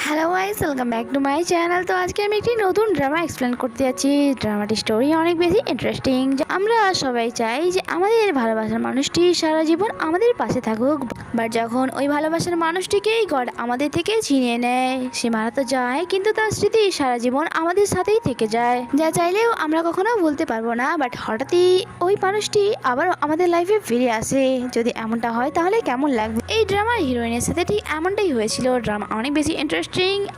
Hello guys, welcome back to my channel. তো আজকে আমি একটি নতুন ড্রামা এক্সপ্লেন করতে যাচ্ছি। ড্রামাটির স্টোরি অনেক বেশি ইন্টারেস্টিং। আমরা সবাই চাই যে আমাদের ভালোবাসার মানুষটি সারা জীবন আমাদের পাশে থাকুক, বাট যখন ওই ভালোবাসার মানুষটিকেই গড আমাদের থেকে ছিনিয়ে নেয়, সে মারা তো যায় কিন্তু তার স্মৃতি সারা জীবন আমাদের সাথেই থেকে যায়, যা চাইলেও আমরা কখনো ভুলতে পারবো না। বাট হঠাৎই ওই মানুষটি আবার আমাদের লাইফে ফিরে আসে। যদি এমনটা হয় তাহলে কেমন লাগবে? এই ড্রামার হিরোইনের সাথে ঠিক এমনটাই হয়েছিল। ড্রামা অনেক বেশি ইন্টারেস্টিং,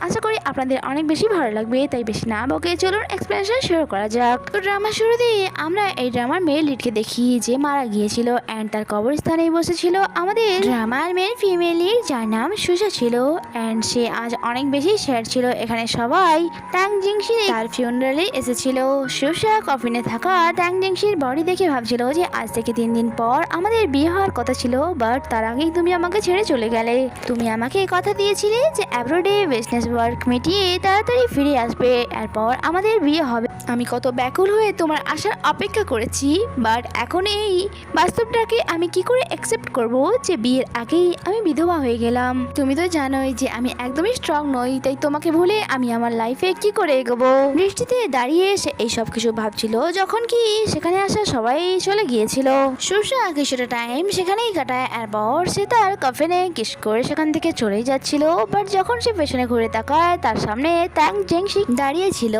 আশা করি আপনাদের অনেক বেশি ভালো লাগবে। তাই বেশি না বকে চলুন এক্সপ্লেনেশন শুরু করা যাক। তো ড্রামার শুরুতেই আমরা এই ড্রামার মেয়ে লিডকে দেখি, যে মারা গিয়েছিল অ্যান্ড তার কবরস্থানে বসেছিল আমাদের ড্রামার মেন ফিমেল লিড, যার নাম সুশা ছিল। অ্যান্ড সে আজ অনেক বেশি স্যাড ছিল। এখানে সবাই ট্যাং জিংশি তার ফিউনারালে এসেছিল। সুশা কফিনে থাকা ট্যাং জিংশির বডি দেখে ভাবছিল যে আজ থেকে 3 দিন পর আমাদের বিয়ে হওয়ার কথা ছিল, বাট তার আগেই তুমি আমাকে ছেড়ে চলে গেলে। তুমি আমাকে কথা দিয়েছিলে যে অ্যাব্রোডে বিজনেস ওয়ার্ক মিটিয়ে তাড়াতাড়ি ফিরে আসবে, এরপর আমাদের বিয়ে হবে। আমি কত ব্যাকুল হয়ে তোমার আসার অপেক্ষা করেছি, বাট এখন এই বাস্তবটাকে আমি কি করে অ্যাকসেপ্ট করব যে বিয়ের আগেই আমি বিধবা হয়ে গেলাম। তুমি তো জানোই যে আমি একদমই স্ট্রং নই, তাই তোমাকে ভুলে আমি আমার লাইফে কি করে এগোবো। বৃষ্টিতে দাঁড়িয়ে সে এই সব কিছু ভাবছিল যখন কি সেখানে আসা সবাই চলে গিয়েছিল। সুশা কিছুটা টাইম সেখানেই কাটায়, এরপর সে তার কফিনে কিস করে সেখান থেকে চলেই যাচ্ছিল। বাট যখন সে পেছনে ঘুরে তাকায়, তার সামনে ট্যাং জেংশি দাঁড়িয়ে ছিল।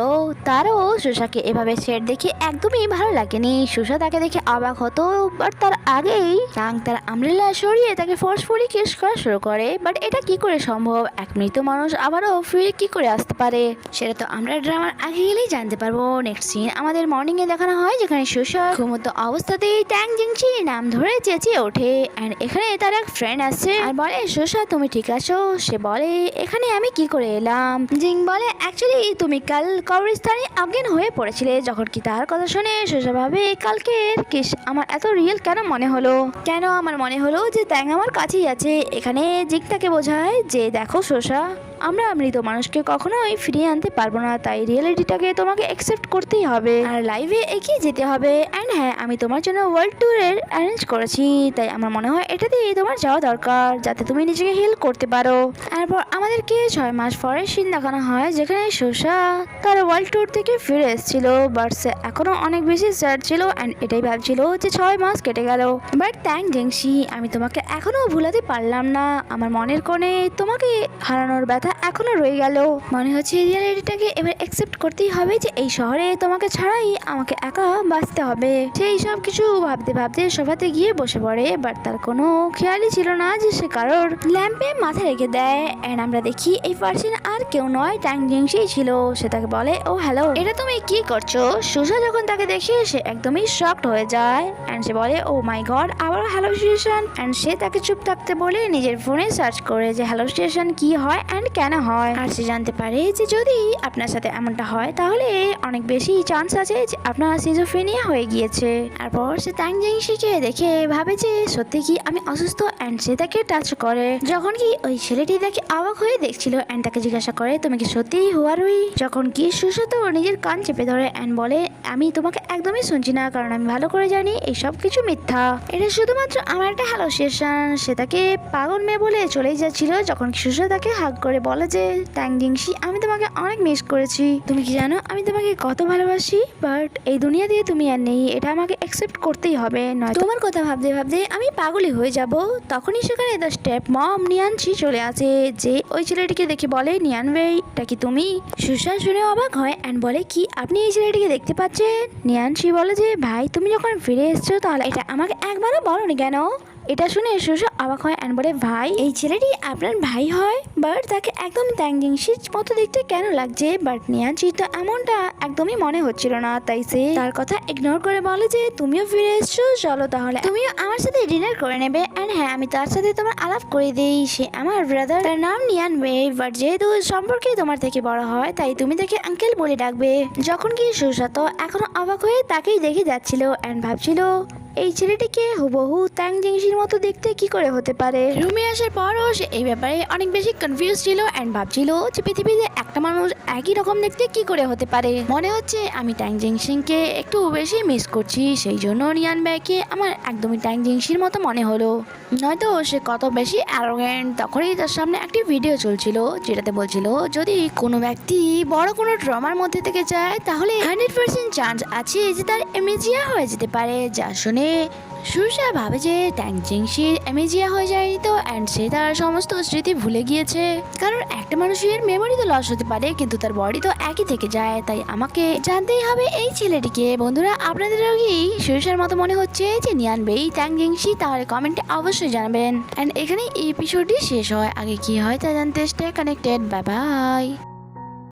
তারও সুশাকে এভাবে সেট দেখে একদমই ভালো লাগেনি। সুশা তাকে দেখে অবাক হতো, বাট তার আগেই ট্যাং তার আমব্রেলা সরিয়ে তাকে ফোর্সফুলি কিস করা শুরু করে। বাট এটা কি করে সম্ভব? এক মৃত মানুষ আবারও ফিরে কি করে আসতে পারে? সেটা তো আমরা ড্রামার আগে গেলেই জানতে পারবো। নেক্সট সিন আমাদের মর্নিং এ দেখানো হয়, যেখানে সুশা ঘুমন্ত অবস্থাতেই ট্যাং জিংশি নাম ধরে চেঁচিয়ে ওঠে। এন্ড এখানে তার এক ফ্রেন্ড আসছে আর বলে, সুশা তুমি ঠিক আছো? সে বলে, এখানে আমি কি করে এলাম? জিং বলে, অ্যাকচুয়ালি তুমি কাল কবরস্থানে অজ্ঞান হয়ে পড়েছিলে। যখন কি তার কথা শুনে সুশা ভাবে, কালকের কিস আমার এত রিয়েল কেন মনে হলো? কেন আমার মনে হলো যে ট্যাং আমার কাছেই আছে? এখানে জিং তাকে বোঝায় যে দেখো সুশা, আমরা মৃত মানুষকে কখনোই ফিরিয়ে আনতে পারবো না, তাই রিয়েলিটিটাকে তোমাকে অ্যাকসেপ্ট করতেই হবে আর লাইভে এগিয়ে যেতে হবে। অ্যান্ড হ্যাঁ, আমি তোমার জন্য ওয়ার্ল্ড ট্যুরের অ্যারেঞ্জ করেছি, তাই আমার মনে হয় এটাতেই তোমার যাওয়া দরকার, যাতে তুমি নিজেকে হেল্প করতে পারো। এরপর আমাদেরকে 6 মাস পরের সিন দেখানো হয়, যেখানে সুশা তার ওয়ার্ল্ড ট্যুর থেকে ফিরে এসেছিল। বাট সে এখনো অনেক বেশি স্যাড ছিল অ্যান্ড এটাই ভাবছিল যে 6 মাস কেটে গেল। বাট ট্যাং জেংশি, আমি তোমাকে এখনো ভুলাতে পারলাম না। আমার মনের কোণে তোমাকে হারানোর ব্যথা এখনো রয়ে গেল। মনে হচ্ছে রিয়েলিটিটাকে এবার অ্যাকসেপ্ট করতেই হবে যে এই শহরে তোমাকে ছাড়াই আমাকে একা বাঁচতে হবে। সেই সব কিছু ভাবতে ভাবতে সোফাতে গিয়ে বসে পড়ে। বাট তার কোনো খেয়ালই ছিল না যে সে কারোর ল্যাম্পে মাথা রেখে দেয়। এন্ড আমরা দেখি এই পার্সন আর কেউ নয়, ট্যাং জিংশিই ছিল। সে তাকে বলে, ও হ্যালো, এটা তুমি কি করছো? সুশা যখন তাকে দেখে সে একদমই শকড হয়ে যায় এন্ড সে বলে, ও মাই গড, আবার হ্যালোসিনেশন। এন্ড সে তাকে চুপ থাকতে বলে নিজের ফোনে সার্চ করে যে হ্যালোসিনেশন কি হয় এন্ড কেন হয়। আর সে জানতে পারে যে যদি আপনার সাথে এমনটা হয় তাহলে অনেক বেশি চান্স আছে যে আপনার সিজোফ্রেনিয়া হয়ে গিয়েছে। তারপর সে ট্যাং জিংশিকে দেখে ভাবে যে সত্যি কি আমি অসুস্থ এন্ড সে তাকে টাচ করে। যখন কি ওই ছেলেটি তাকে অবাক হয়ে দেখছিল এন্ড তাকে জিজ্ঞাসা করে, তুমি কি সত্যিই হুয়ারুই? যখন কি সুশা তো নিজের কান চেপে ধরে এন্ড বলে, আমি তোমাকে একদমই শুনছি না, কারণ আমি ভালো করে জানি এই সব কিছু মিথ্যা, এটা শুধুমাত্র আমার একটা হ্যালোসিনেশন। সে তাকে পাগল মেয়ে বলে চলেই যাচ্ছিল, যখন সুশা তাকে হাগ করে বলে যে ট্যাং জিংশি, আমি তোমাকে অনেক মিস করেছি। তুমি কি জানো আমি তোমাকে কত ভালোবাসি? বাট এই দুনিয়া দিয়ে তুমি আর নেই, এটা আমাকে অ্যাকসেপ্ট করতেই হবে, নয় তোমার কথা ভাবতে ভাবতে আমি পাগলই হয়ে যাব। তখনই সেখানে দ্য স্টেপ মম নিয়ানছি চলে আসে, যে ওই ছেলেটিকে দেখে বলে, নিয়ান ভাই, এটা কি তুমি? সুশা শুনে অবাক হয় এন্ড বলে, কি আপনি এই ছেলেটিকে দেখতে পাচ্ছেন? নিয়ানছি বলে যে, ভাই তুমি যখন ফিরে এসছো তাহলে এটা আমাকে একবারও বলোনি কেন? এটা শুনে সুশা অবাক হয় এন্ড বলে, ভাই এই ছেলেটি আপনার ভাই হয়? বাট তাকে একদম ট্যাং জিংশির মতো দেখতে কেন লাগছে? বাট নিয়ানচি তো এমনটা একদমই মনে হচ্ছিল না, তাই সে তার কথা ইগনোর করে বলে যে, তুমিও ফিরে এসছো, চলো তাহলে তুমিও আমার সাথে ডিনার করে নেবে। এন্ড হ্যাঁ, আমি তার সাথে তোমার আলাপ করে দিই, সে আমার ব্রাদার, তার নাম নিয়ান ওয়ে। বাট যেহেতু সম্পর্কে তোমার থেকে বড় হয় তাই তুমি তাকে আঙ্কেল বলে ডাকবে। যখন কি সুশা তো এখনো অবাক হয়ে তাকেই দেখে যাচ্ছিল এন্ড ভাবছিল এই ছেলেটিকে হুবহু ট্যাং জিংসির মতো দেখতে কি করে হতে পারে। রুমে আসার পরও সে এই ব্যাপারে অনেক বেশি কনফিউজ ছিল অ্যান্ড ভাবছিল যে পৃথিবীতে একটা মানুষ একই রকম দেখতে কি করে হতে পারে। মনে হচ্ছে আমি ট্যাং জিংসিংকে একটু বেশি মিস করছি, সেই জন্য নিয়ান ব্যাকে আমার একদমই ট্যাং জিংসির মতো মনে হলো। নয়তো সে কত বেশি অ্যারোগেন্ট। তখনই তার সামনে একটি ভিডিও চলছিল যেটাতে বলছিল যদি কোনো ব্যক্তি বড় কোনো ড্রামার মধ্যে থেকে যায় তাহলে 100% চান্স আছে যে তার এমেজিয়া হয়ে যেতে পারে। যা শুনে সুরসা ভাবে যে ট্যাং জিংসির এমেজিয়া হয়ে যায়নি তো, অ্যান্ড সে তার সমস্ত স্মৃতি ভুলে গিয়েছে। কারণ একটা মানুষের মেমোরি তো লস হতে পারে কিন্তু তার বডি তো একই থেকে যায়, তাই আমাকে জানতেই হবে এই ছেলেটিকে। বন্ধুরা, আপনাদেরও কি সুরসার মতো মনে হচ্ছে যে নিয়ান বেই ট্যাং জিংসি? তাহলে কমেন্টে অবশ্যই জানাবেন। অ্যান্ড এখানে এই এপিসোডটি শেষ হয়, আগে কি হয় তা জানতে স্টে কানেক্টেড। Bye bye.